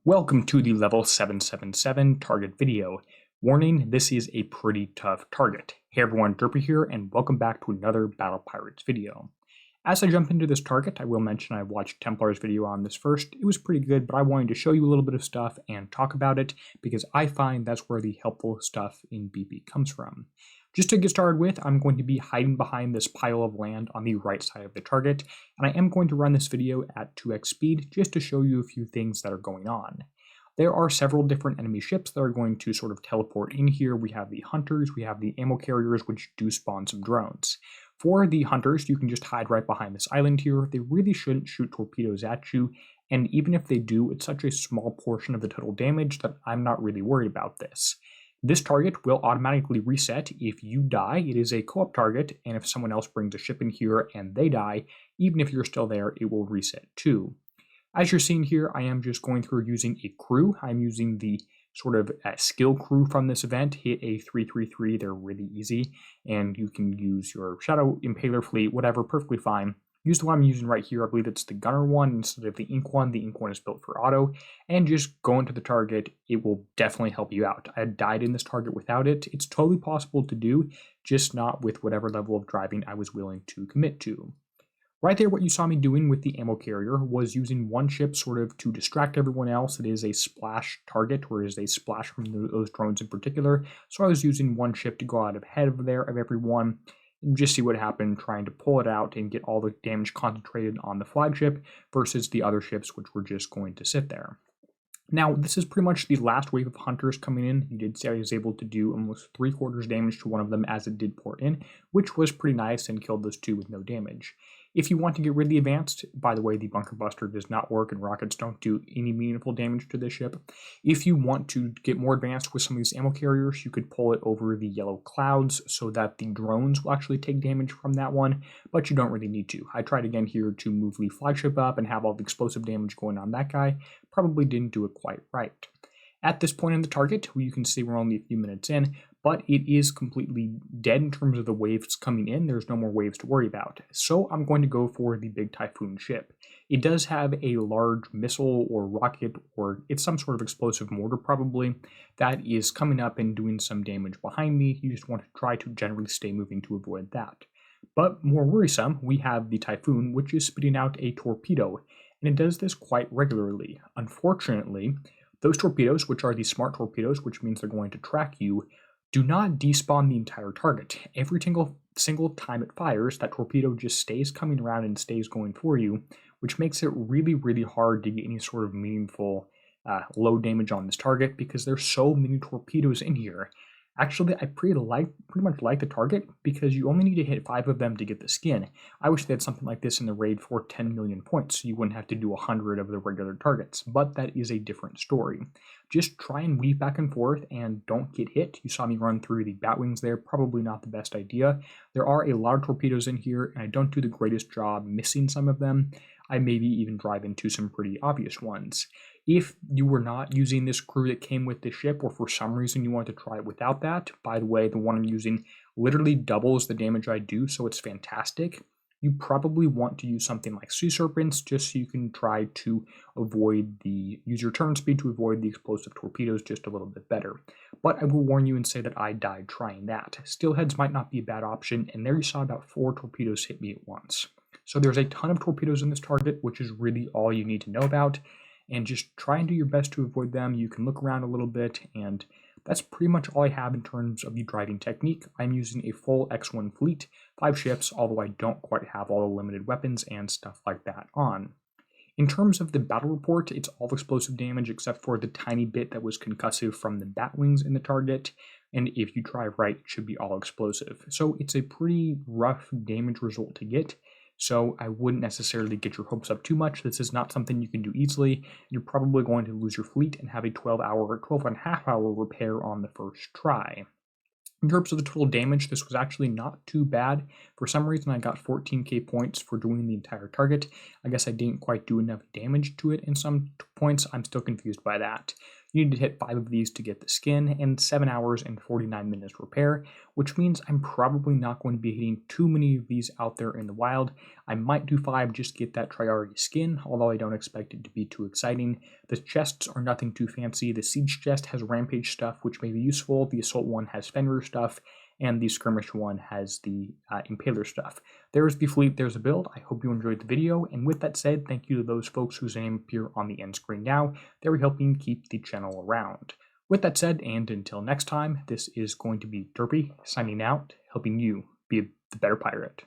Welcome to the level 777 target video. Warning, this is a pretty tough target. Hey everyone, Derpy here, and welcome back to another Battle Pirates video. As I jump into this target, I will mention I watched Templar's video on this first. It was pretty good, but I wanted to show you a little bit of stuff and talk about it, because I find that's where the helpful stuff in BP comes from. Just to get started with, I'm going to be hiding behind this pile of land on the right side of the target, and I am going to run this video at 2x speed just to show you a few things that are going on. There are several different enemy ships that are going to sort of teleport in here. We have the hunters, we have the ammo carriers, which do spawn some drones. For the hunters, you can just hide right behind this island here. They really shouldn't shoot torpedoes at you, and even if they do, it's such a small portion of the total damage that I'm not really worried about this. This target will automatically reset if you die. It is a co-op target, and if someone else brings a ship in here and they die, even if you're still there, it will reset too. As you're seeing here, I am just going through using a crew. I'm using the sort of skill crew from this event. Hit a 333, they're really easy, and you can use your Shadow Impaler fleet, whatever, perfectly fine. Use the one I'm using right here. I believe it's the gunner one instead of the ink one. The ink one is built for auto, and just go into the target. It will definitely help you out. I had died in this target without it. It's totally possible to do, just not with whatever level of driving I was willing to commit to. Right there, what you saw me doing with the ammo carrier was using one ship sort of to distract everyone else. It is a splash target, whereas they splash from those drones in particular. So I was using one ship to go out ahead of everyone, and just see what happened, trying to pull it out and get all the damage concentrated on the flagship versus the other ships, which were just going to sit there. Now, this is pretty much the last wave of hunters coming in. You did see I was able to do almost 3/4 damage to one of them as it did pour in, which was pretty nice, and killed those two with no damage. If you want to get really advanced, by the way, the bunker buster does not work and rockets don't do any meaningful damage to this ship. If you want to get more advanced with some of these ammo carriers, you could pull it over the yellow clouds so that the drones will actually take damage from that one, but you don't really need to. I tried again here to move the flagship up and have all the explosive damage going on that guy. Probably didn't do it quite right. At this point in the target, you can see we're only a few minutes in, but it is completely dead in terms of the waves coming in. There's no more waves to worry about. So I'm going to go for the big Typhoon ship. It does have a large missile or rocket, or it's some sort of explosive mortar probably, that is coming up and doing some damage behind me. You just want to try to generally stay moving to avoid that. But more worrisome, we have the Typhoon, which is spitting out a torpedo, and it does this quite regularly. Unfortunately, those torpedoes, which are the smart torpedoes, which means they're going to track you, do not despawn the entire target. Every single time it fires, that torpedo just stays coming around and stays going for you, which makes it really, really hard to get any sort of meaningful low damage on this target because there's so many torpedoes in here. Actually, I pretty much like the target because you only need to hit 5 of them to get the skin. I wish they had something like this in the raid for 10 million points, so you wouldn't have to do 100 of the regular targets, but that is a different story. Just try and weave back and forth and don't get hit. You saw me run through the bat wings there, probably not the best idea. There are a lot of torpedoes in here, and I don't do the greatest job missing some of them. I maybe even drive into some pretty obvious ones. If you were not using this crew that came with the ship, or for some reason you want to try it without that, by the way, the one I'm using literally doubles the damage I do, so it's fantastic. You probably want to use something like Sea Serpents just so you can try to use your turn speed to avoid the explosive torpedoes just a little bit better. But I will warn you and say that I died trying that. Steelheads might not be a bad option, and there you saw about 4 torpedoes hit me at once. So there's a ton of torpedoes in this target, which is really all you need to know about, and just try and do your best to avoid them. You can look around a little bit, and that's pretty much all I have in terms of the driving technique. I'm using a full X1 fleet, 5 ships, although I don't quite have all the limited weapons and stuff like that on. In terms of the battle report, it's all explosive damage except for the tiny bit that was concussive from the bat wings in the target, and if you drive right, it should be all explosive. So it's a pretty rough damage result to get. So I wouldn't necessarily get your hopes up too much. This is not something you can do easily. You're probably going to lose your fleet and have a 12-hour or 12.5-hour repair on the first try. In terms of the total damage, this was actually not too bad. For some reason, I got 14k points for doing the entire target. I guess I didn't quite do enough damage to it in some points. I'm still confused by that. You need to hit 5 of these to get the skin, and 7 hours and 49 minutes repair, which means I'm probably not going to be hitting too many of these out there in the wild. I might do 5 just to get that priority skin, although I don't expect it to be too exciting. The chests are nothing too fancy. The siege chest has rampage stuff, which may be useful. The assault one has Fenrir stuff, and the skirmish one has the Impaler stuff. There's the fleet, there's a build. I hope you enjoyed the video, and with that said, thank you to those folks whose name appear on the end screen now. They're helping keep the channel around. With that said, and until next time, this is going to be Derpy signing out, helping you be the better pirate.